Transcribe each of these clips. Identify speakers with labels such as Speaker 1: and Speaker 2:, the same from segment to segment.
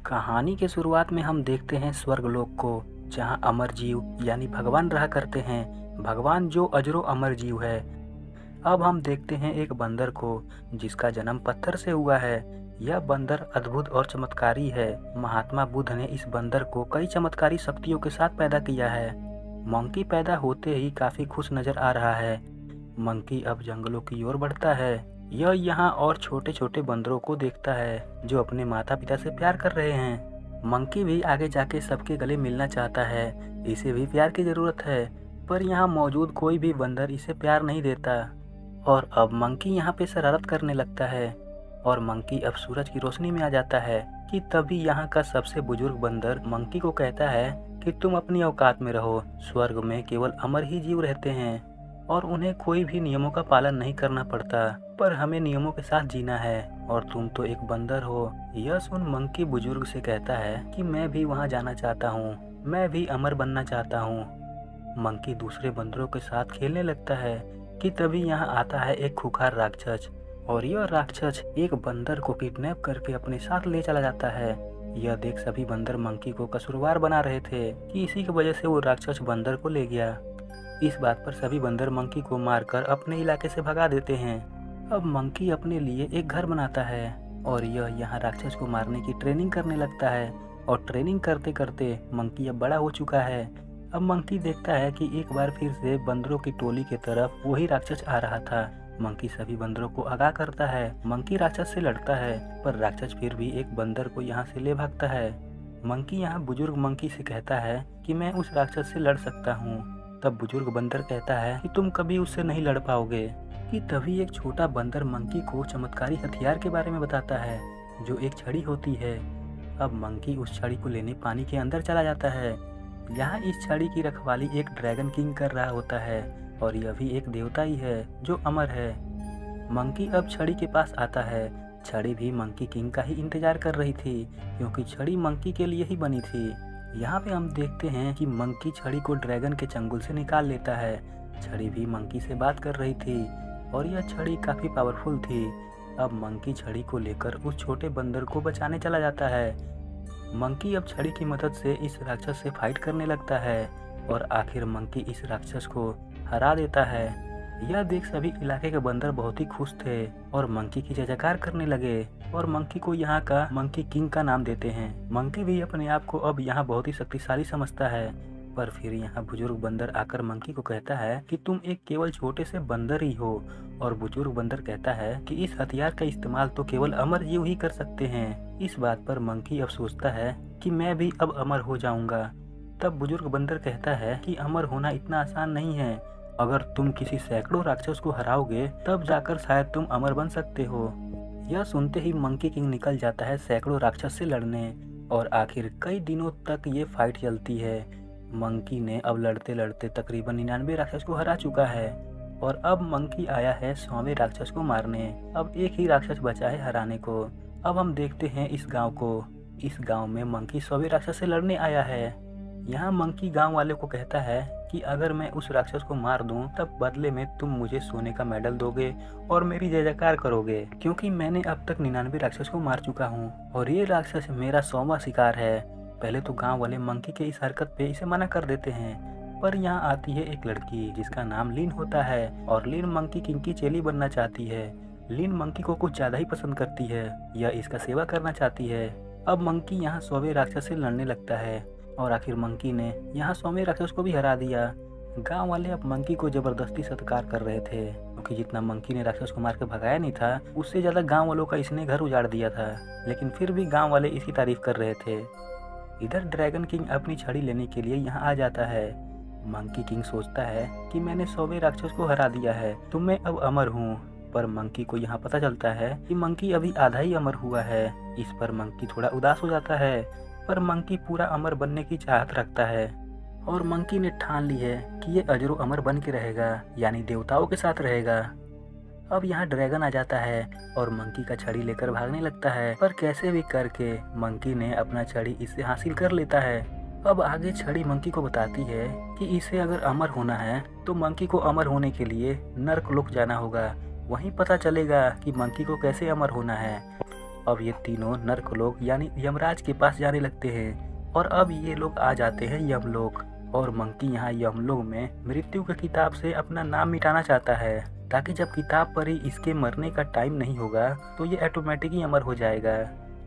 Speaker 1: कहानी के शुरुआत में हम देखते हैं स्वर्गलोक को, जहां अमर जीव यानी भगवान रहा करते हैं। भगवान जो अजरो अमर जीव है। अब हम देखते हैं एक बंदर को, जिसका जन्म पत्थर से हुआ है। यह बंदर अद्भुत और चमत्कारी है। महात्मा बुद्ध ने इस बंदर को कई चमत्कारी शक्तियों के साथ पैदा किया है। मंकी पैदा होते ही काफी खुश नजर आ रहा है। मंकी अब जंगलों की ओर बढ़ता है। यह यहाँ और छोटे छोटे बंदरों को देखता है, जो अपने माता पिता से प्यार कर रहे हैं। मंकी भी आगे जाके सबके गले मिलना चाहता है। इसे भी प्यार की जरूरत है, पर यहाँ मौजूद कोई भी बंदर इसे प्यार नहीं देता। और अब मंकी यहाँ पे शरारत करने लगता है। और मंकी अब सूरज की रोशनी में आ जाता है कि तभी यहाँ का सबसे बुजुर्ग बंदर मंकी को कहता है कि तुम अपनी औकात में रहो। स्वर्ग में केवल अमर ही जीव रहते हैं और उन्हें कोई भी नियमों का पालन नहीं करना पड़ता, पर हमें नियमों के साथ जीना है और तुम तो एक बंदर हो। यह सुन मंकी बुजुर्ग से कहता है कि मैं भी वहाँ जाना चाहता हूँ, मैं भी अमर बनना चाहता हूँ। मंकी दूसरे बंदरों के साथ खेलने लगता है कि तभी यहाँ आता है एक खूंखार राक्षस। और यह राक्षस एक बंदर को किडनैप करके अपने साथ ले चला जाता है। यह देख सभी बंदर मंकी को कसूरवार बना रहे थे कि इसी की वजह से वो राक्षस बंदर को ले गया। इस बात पर सभी बंदर मंकी को मारकर अपने इलाके से भगा देते हैं। अब मंकी अपने लिए एक घर बनाता है और यह यहाँ राक्षस को मारने की ट्रेनिंग करने लगता है। और ट्रेनिंग करते करते मंकी अब बड़ा हो चुका है। अब मंकी देखता है कि एक बार फिर से बंदरों की टोली की तरफ वही राक्षस आ रहा था। मंकी सभी बंदरों को आगाह करता है। मंकी राक्षस से लड़ता है, पर राक्षस फिर भी एक बंदर को यहाँ से ले भागता है। मंकी यहाँ बुजुर्ग मंकी से कहता है कि मैं उस राक्षस से लड़ सकता हूँ। तब बुजुर्ग बंदर कहता है कि तुम कभी उससे नहीं लड़ पाओगे। कि तभी एक छोटा बंदर मंकी को चमत्कारी हथियार के बारे में बताता है, जो एक छड़ी होती है। अब मंकी उस छड़ी को लेने पानी के अंदर चला जाता है। यहाँ इस छड़ी की रखवाली एक ड्रैगन किंग कर रहा होता है और यह भी एक देवता ही है जो अमर है। मंकी अब छड़ी के पास आता है। छड़ी भी मंकी किंग का ही इंतजार कर रही थी, क्योंकि छड़ी मंकी के लिए ही बनी थी। यहाँ पे हम देखते हैं कि मंकी छड़ी को ड्रैगन के चंगुल से निकाल लेता है। छड़ी भी मंकी से बात कर रही थी और यह छड़ी काफी पावरफुल थी। अब मंकी छड़ी को लेकर उस छोटे बंदर को बचाने चला जाता है। मंकी अब छड़ी की मदद से इस राक्षस से फाइट करने लगता है और आखिर मंकी इस राक्षस को हरा देता है। यह देख सभी इलाके के बंदर बहुत ही खुश थे और मंकी की जय जयकार करने लगे और मंकी को यहाँ का मंकी किंग का नाम देते हैं। मंकी भी अपने आप को अब यहाँ बहुत ही शक्तिशाली समझता है, पर फिर यहाँ बुजुर्ग बंदर आकर मंकी को कहता है कि तुम एक केवल छोटे से बंदर ही हो। और बुजुर्ग बंदर कहता है कि इस हथियार का इस्तेमाल तो केवल अमर जीव ही कर सकते हैं। इस बात पर मंकी अब सोचता है कि मैं भी अब अमर हो जाऊंगा। तब बुजुर्ग बंदर कहता है कि अमर होना इतना आसान नहीं है। अगर तुम किसी सैकड़ों राक्षस को हराओगे तब जाकर शायद तुम अमर बन सकते हो। यह सुनते ही मंकी किंग निकल जाता है सैकड़ों राक्षस से लड़ने और आखिर कई दिनों तक ये फाइट चलती है। मंकी ने अब लड़ते लड़ते तकरीबन 99 राक्षस को हरा चुका है और अब मंकी आया है 100वें राक्षस को मारने। अब एक ही राक्षस बचा है हराने को। अब हम देखते हैं इस गांव को। इस गांव में मंकी 100वें राक्षस से लड़ने आया है। यहाँ मंकी गांव वाले को कहता है कि अगर मैं उस राक्षस को मार दूं तब बदले में तुम मुझे सोने का मेडल दोगे और मेरी जय जयकार करोगे, क्योंकि मैंने अब तक 99 राक्षस को मार चुका हूँ और ये राक्षस मेरा 100वां शिकार है। पहले तो गांव वाले मंकी के इस हरकत पे इसे मना कर देते हैं, पर यहाँ आती है एक लड़की जिसका नाम लीन होता है और लीन मंकी किंग की चेली बनना चाहती है। लीन मंकी को कुछ ज्यादा ही पसंद करती है, यह इसका सेवा करना चाहती है। अब मंकी यहाँ 100वें राक्षस से लड़ने लगता है और आखिर मंकी ने यहाँ 100वें राक्षस को भी हरा दिया। गांव वाले अब मंकी को जबरदस्ती सत्कार कर रहे थे, क्योंकि जितना मंकी ने राक्षस को मार के भगाया नहीं था, उससे ज्यादा गांव वालों का इसने घर उजाड़ दिया था। लेकिन फिर भी गांव वाले इसकी तारीफ कर रहे थे। इधर ड्रैगन किंग अपनी छड़ी लेने के लिए यहाँ आ जाता है। मंकी किंग सोचता है कि मैंने 100वें राक्षस को हरा दिया है, तो मैं अब अमर हूँ। पर मंकी को यहाँ पता चलता है कि मंकी अभी आधा ही अमर हुआ है। इस पर मंकी थोड़ा उदास हो जाता है, पर मंकी पूरा अमर बनने की चाहत रखता है और मंकी ने ठान ली है कि ये अजरो अमर बन के रहेगा, यानी देवताओं के साथ रहेगा। अब यहाँ ड्रैगन आ जाता है और मंकी का छड़ी लेकर भागने लगता है, पर कैसे भी करके मंकी ने अपना छड़ी इससे हासिल कर लेता है। अब आगे छड़ी मंकी को बताती है कि इसे अगर अमर होना है तो मंकी को अमर होने के लिए नर्क लोक जाना होगा। वहीं पता चलेगा कि मंकी को कैसे अमर होना है। अब ये तीनों नर्कलोक यानी यमराज के पास जाने लगते हैं और अब ये लोग आ जाते हैं यमलोक। और मंकी यहाँ यमलोक में मृत्यु की किताब से अपना नाम मिटाना चाहता है, ताकि जब किताब पर ही इसके मरने का टाइम नहीं होगा तो ये ऑटोमेटिक ही अमर हो जाएगा।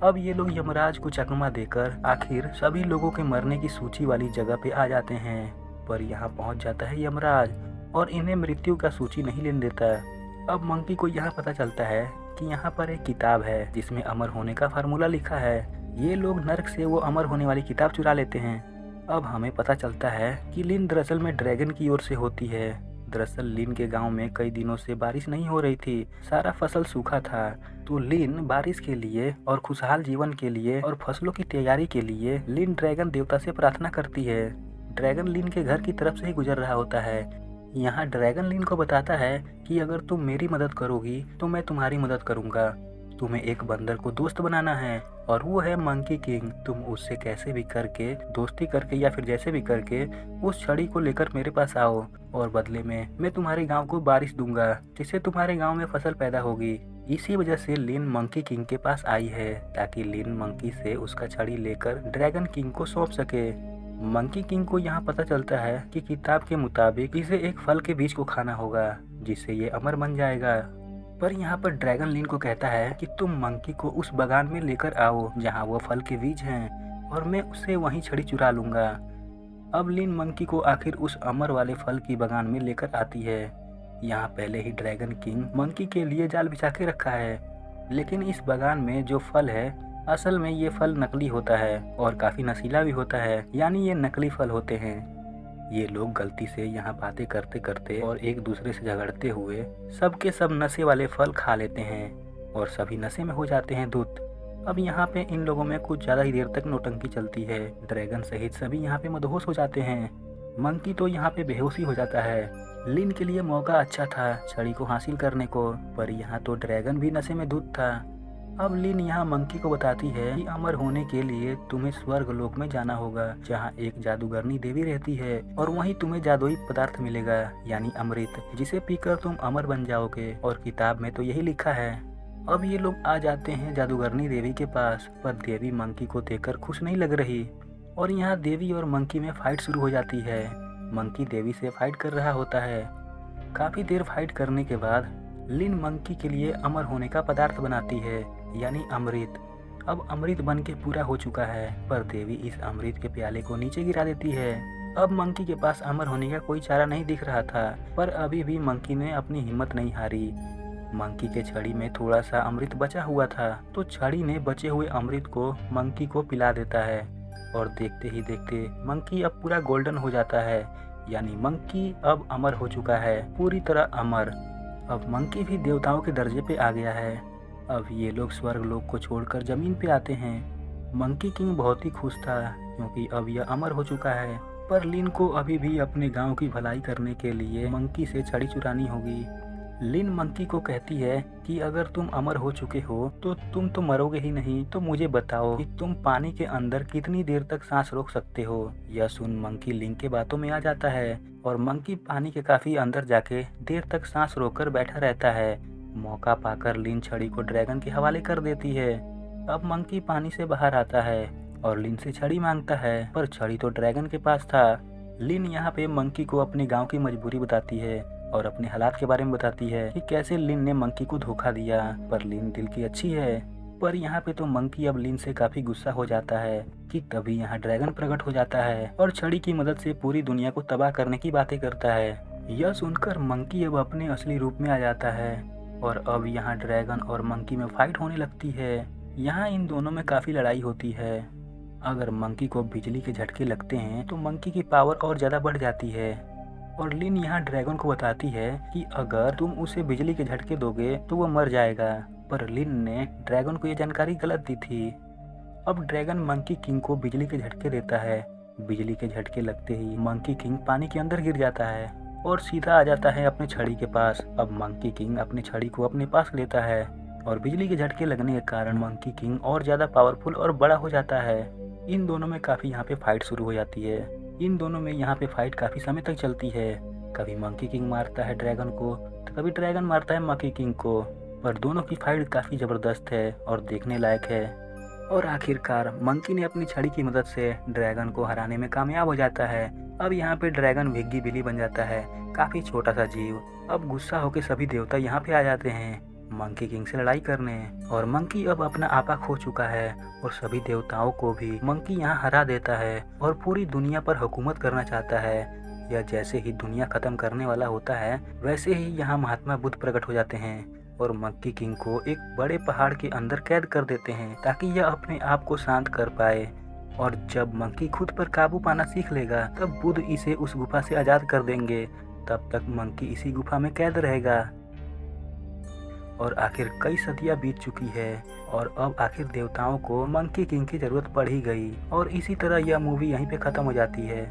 Speaker 1: अब ये लोग यमराज को चकमा देकर आखिर सभी लोगों के मरने की सूची वाली जगह पे आ जाते हैं। पर यहाँ पहुँच जाता है यमराज और इन्हें मृत्यु का सूची नहीं लेने देता। अब मंकी को यहाँ पता चलता है कि यहाँ पर एक किताब है जिसमें अमर होने का फार्मूला लिखा है। ये लोग नर्क से वो अमर होने वाली किताब चुरा लेते हैं। अब हमें पता चलता है कि लिन दरअसल में ड्रैगन की ओर से होती है। दरअसल लिन के गांव में कई दिनों से बारिश नहीं हो रही थी, सारा फसल सूखा था। तो लिन बारिश के लिए और खुशहाल जीवन के लिए और फसलों की तैयारी के लिए लिन ड्रैगन देवता से प्रार्थना करती है। ड्रैगन लिन के घर की तरफ से ही गुजर रहा होता है। यहाँ ड्रैगन लिन को बताता है कि अगर तुम मेरी मदद करोगी तो मैं तुम्हारी मदद करूँगा। तुम्हें एक बंदर को दोस्त बनाना है और वो है मंकी किंग। तुम उससे कैसे भी करके दोस्ती करके या फिर जैसे भी करके उस छड़ी को लेकर मेरे पास आओ और बदले में मैं तुम्हारे गांव को बारिश दूंगा, जिससे तुम्हारे गांव में फसल पैदा होगी। इसी वजह से लिन मंकी किंग के पास आई है, ताकि लिन मंकी से उसका छड़ी लेकर ड्रैगन किंग को सौंप सके। मंकी किंग को यहाँ पता चलता है कि किताब के मुताबिक इसे एक फल के बीज को खाना होगा, जिससे ये अमर बन जाएगा। पर यहाँ पर ड्रैगन लिन को कहता है कि तुम मंकी को उस बागान में लेकर आओ जहाँ वो फल के बीज हैं और मैं उससे वहीं छड़ी चुरा लूँगा। अब लिन मंकी को आखिर उस अमर वाले फल की बागान में लेकर आती है। यहाँ पहले ही ड्रैगन किंग मंकी के लिए जाल बिछा के रखा है, लेकिन इस बागान में जो फल है असल में ये फल नकली होता है और काफ़ी नशीला भी होता है, यानी ये नकली फल होते हैं। ये लोग गलती से यहाँ बातें करते करते और एक दूसरे से झगड़ते हुए सबके सब नशे वाले फल खा लेते हैं और सभी नशे में हो जाते हैं धुत। अब यहाँ पे इन लोगों में कुछ ज़्यादा ही देर तक नौटंकी चलती है। ड्रैगन सहित सभी यहाँ पे मदहोश हो जाते हैं। मंकी तो यहाँ पे बेहोशी हो जाता है। लिन के लिए मौका अच्छा था छड़ी को हासिल करने को, पर यहाँ तो ड्रैगन भी नशे में धुत था। अब लिन यहाँ मंकी को बताती है कि अमर होने के लिए तुम्हें स्वर्ग लोक में जाना होगा, जहाँ एक जादूगरनी देवी रहती है और वहीं तुम्हें जादुई पदार्थ मिलेगा यानी अमृत, जिसे पीकर तुम अमर बन जाओगे। और किताब में तो यही लिखा है। अब ये लोग आ जाते हैं जादूगरनी देवी के पास, पर देवी मंकी को देखकर खुश नहीं लग रही और यहाँ देवी और मंकी में फाइट शुरू हो जाती है। मंकी देवी से फाइट कर रहा होता है। काफी देर फाइट करने के बाद लिन मंकी के लिए अमर होने का पदार्थ बनाती है यानी अमृत। अब अमृत बन के पूरा हो चुका है, पर देवी इस अमृत के प्याले को नीचे गिरा देती है। अब मंकी के पास अमर होने का कोई चारा नहीं दिख रहा था, पर अभी भी मंकी ने अपनी हिम्मत नहीं हारी। मंकी के छड़ी में थोड़ा सा अमृत बचा हुआ था, तो छड़ी ने बचे हुए अमृत को मंकी को पिला देता है और देखते ही देखते मंकी अब पूरा गोल्डन हो जाता है, यानी मंकी अब अमर हो चुका है, पूरी तरह अमर। अब मंकी भी देवताओं के दर्जे पे आ गया है। अब ये लोग स्वर्ग लोक को छोड़कर जमीन पे आते हैं। मंकी किंग बहुत ही खुश था क्योंकि अब यह अमर हो चुका है, पर लिन को अभी भी अपने गांव की भलाई करने के लिए मंकी से छड़ी चुरानी होगी। लिन मंकी को कहती है कि अगर तुम अमर हो चुके हो तो तुम तो मरोगे ही नहीं, तो मुझे बताओ कि तुम पानी के अंदर कितनी देर तक सांस रोक सकते हो। यह सुन मंकी लिन के बातों में आ जाता है और मंकी पानी के काफी अंदर जाके देर तक सांस रोककर बैठा रहता है। मौका पाकर लिन छड़ी को ड्रैगन के हवाले कर देती है। अब मंकी पानी से बाहर आता है और लिन से छड़ी मांगता है, पर छड़ी तो ड्रैगन के पास था। लिन यहाँ पे मंकी को अपने गांव की मजबूरी बताती है और अपने हालात के बारे में बताती है कि कैसे लिन ने मंकी को धोखा दिया, पर लिन दिल की अच्छी है। पर यहाँ पे तो मंकी अब लिन से काफी गुस्सा हो जाता है कि तभी यहाँ ड्रैगन प्रकट हो जाता है और छड़ी की मदद से पूरी दुनिया को तबाह करने की बातें करता है। यह सुनकर मंकी अब अपने असली रूप में आ जाता है और अब यहाँ ड्रैगन और मंकी में फाइट होने लगती है। यहाँ इन दोनों में काफी लड़ाई होती है। अगर मंकी को बिजली के झटके लगते हैं तो मंकी की पावर और ज्यादा बढ़ जाती है और लिन यहाँ ड्रैगन को बताती है कि अगर तुम उसे बिजली के झटके दोगे तो वो मर जाएगा, पर लिन ने ड्रैगन को ये जानकारी गलत दी थी। अब ड्रैगन मंकी किंग को बिजली के झटके देता है। बिजली के झटके लगते ही मंकी किंग पानी के अंदर गिर जाता है और सीधा आ जाता है अपने छड़ी के पास। अब मंकी किंग अपनी छड़ी को अपने पास लेता है और बिजली के झटके लगने के कारण मंकी किंग और ज्यादा पावरफुल और बड़ा हो जाता है। इन दोनों में काफी यहाँ पे फाइट शुरू हो जाती है। इन दोनों में यहाँ पे फाइट काफी समय तक चलती है। कभी मंकी किंग मारता है ड्रैगन को तो कभी ड्रैगन मारता है मंकी किंग को। पर दोनों की फाइट काफ़ी ज़बरदस्त है और देखने लायक है। और आखिरकार मंकी ने अपनी छड़ी की मदद से ड्रैगन को हराने में कामयाब हो जाता है। अब यहाँ पे ड्रैगन विग्गी बिली बन जाता है, काफ़ी छोटा सा जीव। अब गुस्सा होकर सभी देवता यहाँ पे आ जाते हैं मंकी किंग से लड़ाई करने। और मंकी अब अपना आपा खो चुका है और सभी देवताओं को भी मंकी यहाँ हरा देता है और पूरी दुनिया पर हुकूमत करना चाहता है। या जैसे ही दुनिया खत्म करने वाला होता है वैसे ही यहाँ महात्मा बुद्ध प्रकट हो जाते हैं और मंकी किंग को एक बड़े पहाड़ के अंदर कैद कर देते हैं ताकि यह अपने आप को शांत कर पाए। और जब मंकी खुद पर काबू पाना सीख लेगा तब बुद्ध इसे उस गुफा से आज़ाद कर देंगे। तब तक मंकी इसी गुफा में कैद रहेगा। और आखिर कई सदियां बीत चुकी है और अब आखिर देवताओं को मंकी किंग की ज़रूरत पड़ ही गई और इसी तरह यह मूवी यहीं पे ख़त्म हो जाती है।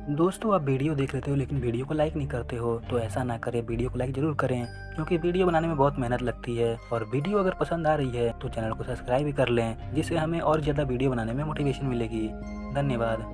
Speaker 1: दोस्तों, आप वीडियो देख लेते हो लेकिन वीडियो को लाइक नहीं करते हो, तो ऐसा ना करें, वीडियो को लाइक ज़रूर करें क्योंकि वीडियो बनाने में बहुत मेहनत लगती है। और वीडियो अगर पसंद आ रही है तो चैनल को सब्सक्राइब भी कर लें जिससे हमें और ज़्यादा वीडियो बनाने में मोटिवेशन मिलेगी। धन्यवाद।